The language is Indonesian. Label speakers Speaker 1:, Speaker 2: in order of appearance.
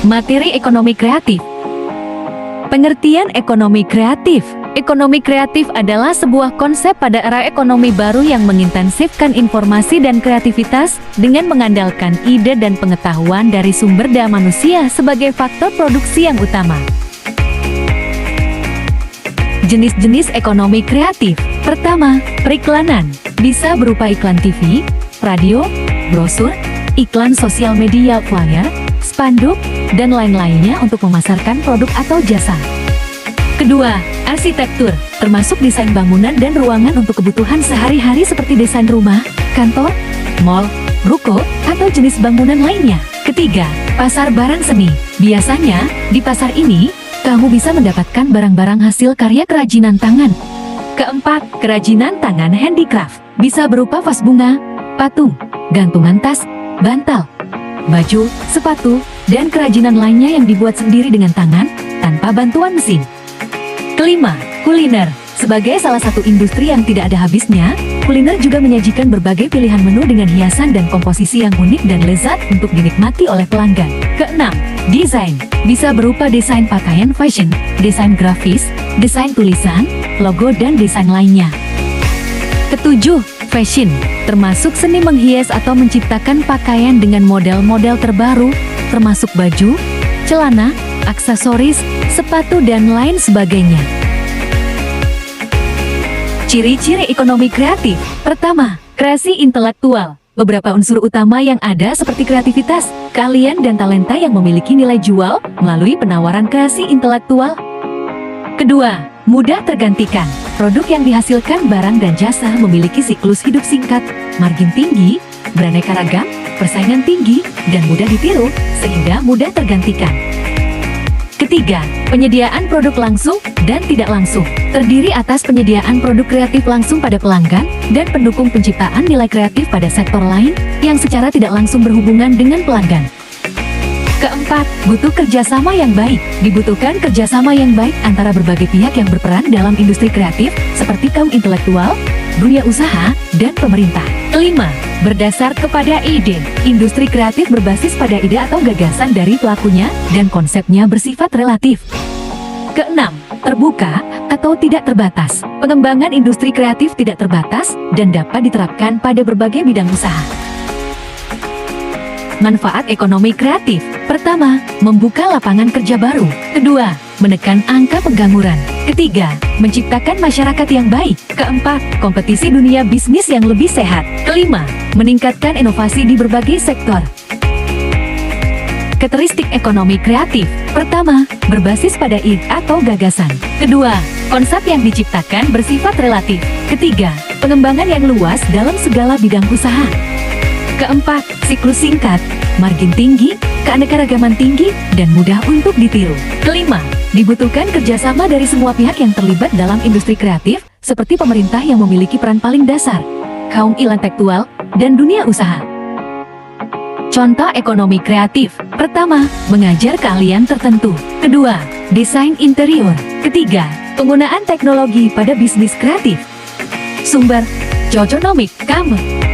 Speaker 1: Materi ekonomi kreatif. Pengertian ekonomi kreatif. Ekonomi kreatif adalah sebuah konsep pada era ekonomi baru yang mengintensifkan informasi dan kreativitas dengan mengandalkan ide dan pengetahuan dari sumber daya manusia sebagai faktor produksi yang utama. Jenis-jenis ekonomi kreatif. Pertama, periklanan. Bisa berupa iklan TV, radio, brosur, iklan sosial media, flyer, spanduk, dan lain-lainnya untuk memasarkan produk atau jasa. Kedua, arsitektur, termasuk desain bangunan dan ruangan untuk kebutuhan sehari-hari seperti desain rumah, kantor, mall, ruko, atau jenis bangunan lainnya. Ketiga, pasar barang seni. Biasanya, di pasar ini, kamu bisa mendapatkan barang-barang hasil karya kerajinan tangan. Keempat, kerajinan tangan handicraft. Bisa berupa vas bunga, patung, gantungan tas, bantal, baju, sepatu, dan kerajinan lainnya yang dibuat sendiri dengan tangan, tanpa bantuan mesin. Kelima, kuliner. Sebagai salah satu industri yang tidak ada habisnya, kuliner juga menyajikan berbagai pilihan menu dengan hiasan dan komposisi yang unik dan lezat untuk dinikmati oleh pelanggan. Keenam, desain. Bisa berupa desain pakaian fashion, desain grafis, desain tulisan, logo, dan desain lainnya. Ketujuh, fashion. Termasuk seni menghias atau menciptakan pakaian dengan model-model terbaru, termasuk baju, celana, aksesoris, sepatu, dan lain sebagainya. Ciri-ciri ekonomi kreatif. Pertama, kreasi intelektual. Beberapa unsur utama yang ada seperti kreativitas, keahlian, dan talenta yang memiliki nilai jual melalui penawaran kreasi intelektual. Kedua, mudah tergantikan. Produk yang dihasilkan barang dan jasa memiliki siklus hidup singkat, margin tinggi, beraneka ragam, persaingan tinggi, dan mudah ditiru, sehingga mudah tergantikan. Ketiga, penyediaan produk langsung dan tidak langsung. Terdiri atas penyediaan produk kreatif langsung pada pelanggan dan pendukung penciptaan nilai kreatif pada sektor lain yang secara tidak langsung berhubungan dengan pelanggan. Keempat, butuh kerjasama yang baik. Dibutuhkan kerjasama yang baik antara berbagai pihak yang berperan dalam industri kreatif seperti kaum intelektual, dunia usaha, dan pemerintah. Kelima, berdasar kepada ide. Industri kreatif berbasis pada ide atau gagasan dari pelakunya dan konsepnya bersifat relatif. Keenam, terbuka atau tidak terbatas. Pengembangan industri kreatif tidak terbatas dan dapat diterapkan pada berbagai bidang usaha. Manfaat ekonomi kreatif. Pertama, membuka lapangan kerja baru. Kedua, menekan angka pengangguran. Ketiga, menciptakan masyarakat yang baik. Keempat, kompetisi dunia bisnis yang lebih sehat. Kelima, meningkatkan inovasi di berbagai sektor. Karakteristik ekonomi kreatif. Pertama, berbasis pada ide atau gagasan. Kedua, konsep yang diciptakan bersifat relatif. Ketiga, pengembangan yang luas dalam segala bidang usaha. Keempat, siklus singkat, margin tinggi, keanekaragaman tinggi, dan mudah untuk ditiru. Kelima, dibutuhkan kerjasama dari semua pihak yang terlibat dalam industri kreatif, seperti pemerintah yang memiliki peran paling dasar, kaum intelektual, dan dunia usaha. Contoh ekonomi kreatif. Pertama, mengajar keahlian tertentu. Kedua, desain interior. Ketiga, penggunaan teknologi pada bisnis kreatif. Sumber, Jojonomic, Kamu.